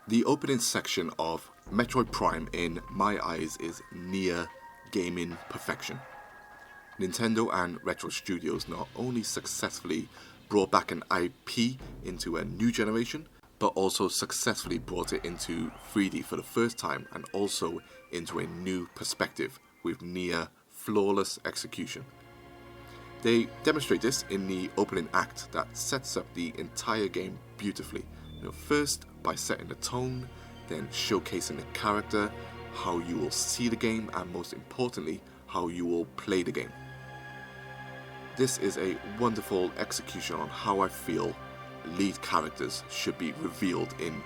The opening section of Metroid Prime, in my eyes, is near gaming perfection. Nintendo and Retro Studios not only successfully brought back an IP into a new generation, but also successfully brought it into 3D for the first time and also into a new perspective with near flawless execution. They demonstrate this in the opening act that sets up the entire game beautifully. First by setting the tone, then showcasing the character, how you will see the game, and most importantly, how you will play the game. This is a wonderful execution on how I feel lead characters should be revealed in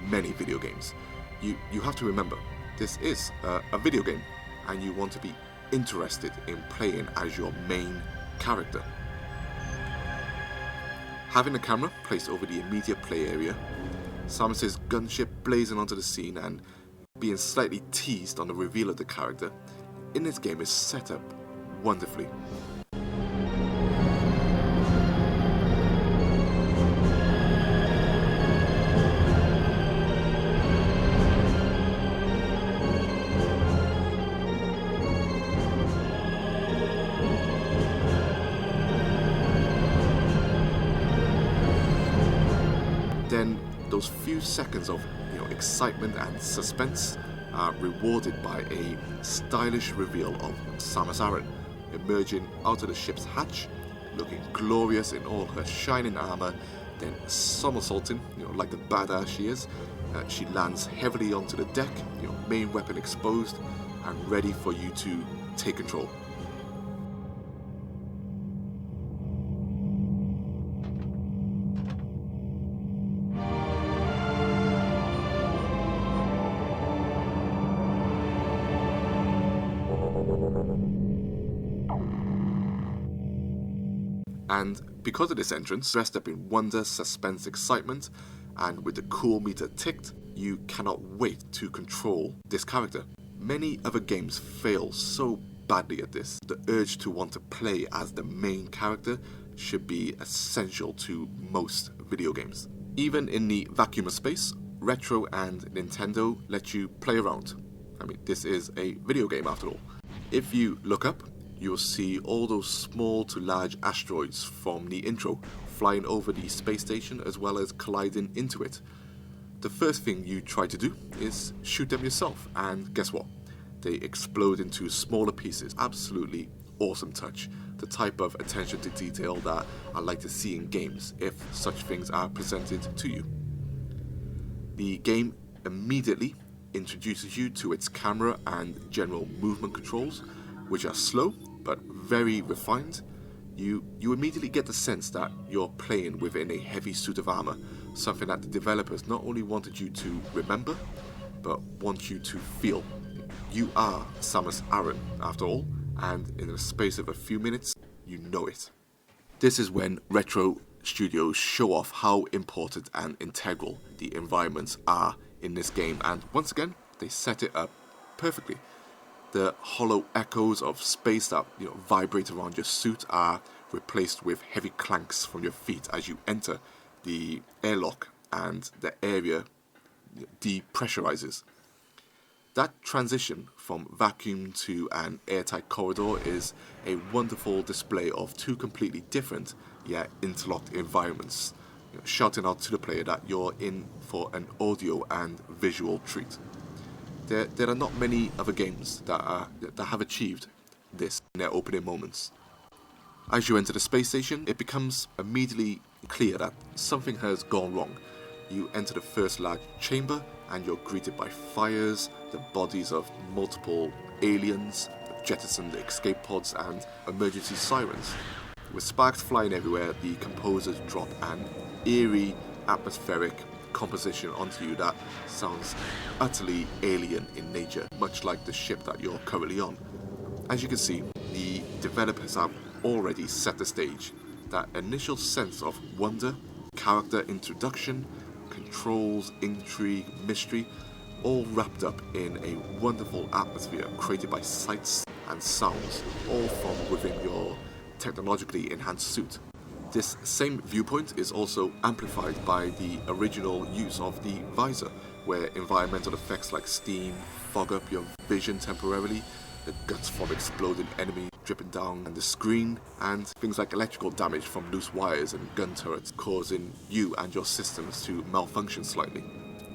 many video games. You have to remember, this is a video game, and you want to be interested in playing as your main character. Having the camera placed over the immediate play area, Samus' gunship blazing onto the scene, and being slightly teased on the reveal of the character in this game is set up wonderfully. Then those few seconds of excitement and suspense are rewarded by a stylish reveal of Samus Aran emerging out of the ship's hatch, looking glorious in all her shining armor, then somersaulting, like the badass she is. She lands heavily onto the deck, main weapon exposed and ready for you to take control. And because of this entrance, dressed up in wonder, suspense, excitement, and with the cool meter ticked, you cannot wait to control this character. Many other games fail so badly at this. The urge to want to play as the main character should be essential to most video games. Even in the vacuum of space, Retro and Nintendo let you play around. This is a video game after all. If you look up, you'll see all those small to large asteroids from the intro flying over the space station as well as colliding into it. The first thing you try to do is shoot them yourself, and guess what? They explode into smaller pieces. Absolutely awesome touch. The type of attention to detail that I like to see in games if such things are presented to you. The game immediately introduces you to its camera and general movement controls, which are slow but very refined. You immediately get the sense that you're playing within a heavy suit of armor, something that the developers not only wanted you to remember, but want you to feel. You are Samus Aran, after all, and in the space of a few minutes, you know it. This is when Retro Studios show off how important and integral the environments are in this game, and once again, they set it up perfectly. The hollow echoes of space that vibrate around your suit are replaced with heavy clanks from your feet as you enter the airlock and the area depressurizes. That transition from vacuum to an airtight corridor is a wonderful display of two completely different yet interlocked environments, shouting out to the player that you're in for an audio and visual treat. There are not many other games that have achieved this in their opening moments. As you enter the space station, it becomes immediately clear that something has gone wrong. You enter the first large chamber and you're greeted by fires, the bodies of multiple aliens, jettisoned escape pods and emergency sirens. With sparks flying everywhere, the composers drop an eerie, atmospheric composition onto you that sounds utterly alien in nature, much like the ship that you're currently on. As you can see, the developers have already set the stage. That initial sense of wonder, character introduction, controls, intrigue, mystery, all wrapped up in a wonderful atmosphere created by sights and sounds, all from within your technologically enhanced suit. This same viewpoint is also amplified by the original use of the visor, where environmental effects like steam fog up your vision temporarily, the guts from exploding enemy dripping down on the screen, and things like electrical damage from loose wires and gun turrets causing you and your systems to malfunction slightly.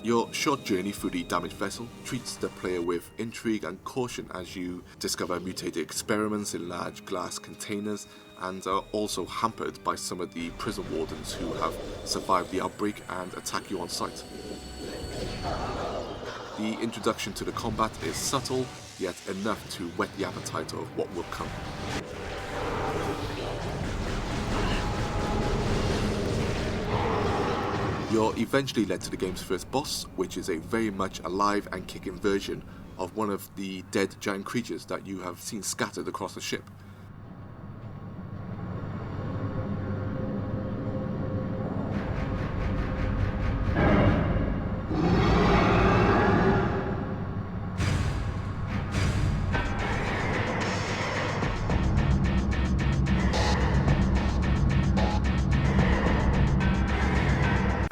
Your short journey through the damaged vessel treats the player with intrigue and caution as you discover mutated experiments in large glass containers, and are also hampered by some of the prison wardens who have survived the outbreak and attack you on sight. The introduction to the combat is subtle, yet enough to whet the appetite of what will come. You're eventually led to the game's first boss, which is a very much alive and kicking version of one of the dead giant creatures that you have seen scattered across the ship.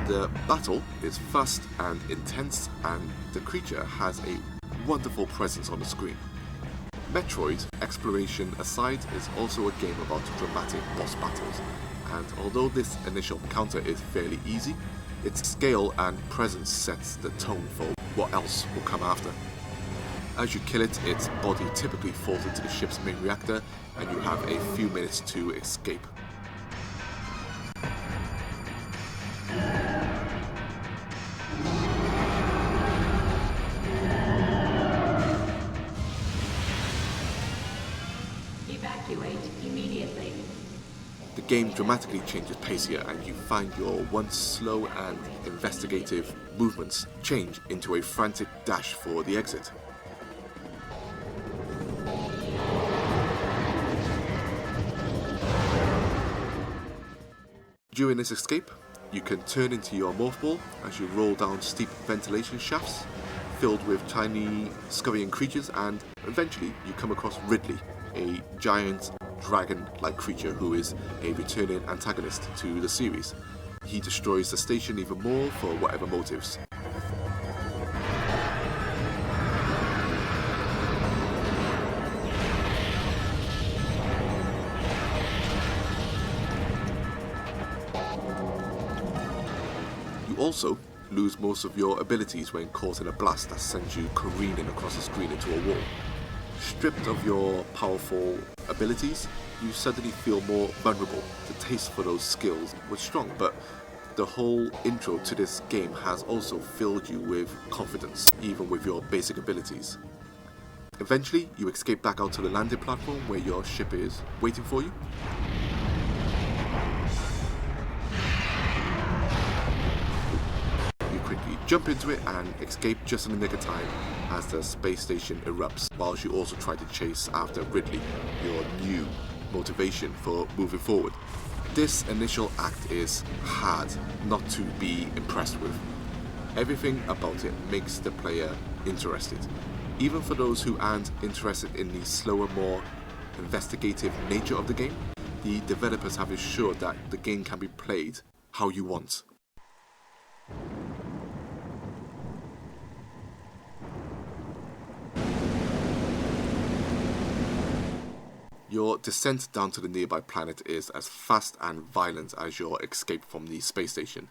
The battle is fast and intense, and the creature has a wonderful presence on the screen. Metroid, exploration aside, is also a game about dramatic boss battles, and although this initial encounter is fairly easy, its scale and presence sets the tone for what else will come after. As you kill it, its body typically falls into the ship's main reactor, and you have a few minutes to escape. Evacuate immediately. The game dramatically changes pace here, and you find your once slow and investigative movements change into a frantic dash for the exit. During this escape, you can turn into your morph ball as you roll down steep ventilation shafts filled with tiny scurrying creatures, and eventually you come across Ridley, a giant dragon-like creature who is a returning antagonist to the series. He destroys the station even more for whatever motives. You also lose most of your abilities when caught in a blast that sends you careening across the screen into a wall. Stripped of your powerful abilities, you suddenly feel more vulnerable. The taste for those skills was strong, but the whole intro to this game has also filled you with confidence, even with your basic abilities. Eventually, you escape back out to the landing platform where your ship is waiting for you. You quickly jump into it and escape just in the nick of time as the space station erupts, whilst you also try to chase after Ridley, your new motivation for moving forward. This initial act is hard not to be impressed with. Everything about it makes the player interested. Even for those who aren't interested in the slower, more investigative nature of the game, the developers have ensured that the game can be played how you want. Your descent down to the nearby planet is as fast and violent as your escape from the space station.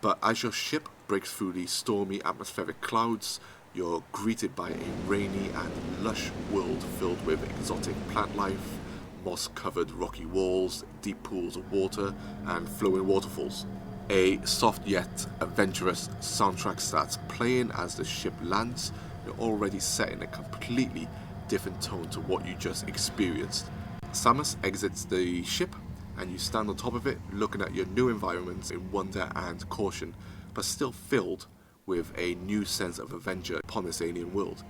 But as your ship breaks through the stormy atmospheric clouds, you're greeted by a rainy and lush world filled with exotic plant life, moss-covered rocky walls, deep pools of water, and flowing waterfalls. A soft yet adventurous soundtrack starts playing as the ship lands. You're already setting a completely different tone to what you just experienced. Samus exits the ship, and you stand on top of it looking at your new environment in wonder and caution, but still filled with a new sense of adventure upon this alien world.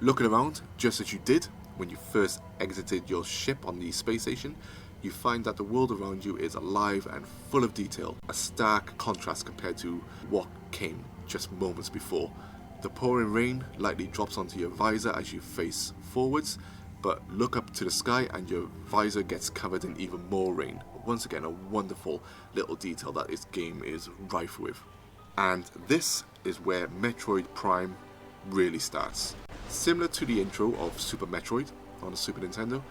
Looking around, just as you did when you first exited your ship on the space station, you find that the world around you is alive and full of detail, a stark contrast compared to what came just moments before. The pouring rain lightly drops onto your visor as you face forwards, but look up to the sky and your visor gets covered in even more rain. Once again, a wonderful little detail that this game is rife with. And this is where Metroid Prime really starts. Similar to the intro of Super Metroid on the Super Nintendo,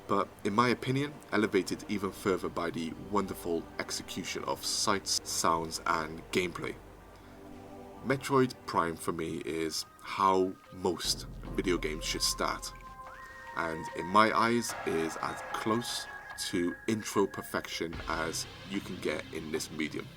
but in my opinion, elevated even further by the wonderful execution of sights, sounds, and gameplay. Metroid Prime for me is how most video games should start, and in my eyes is as close to intro perfection as you can get in this medium.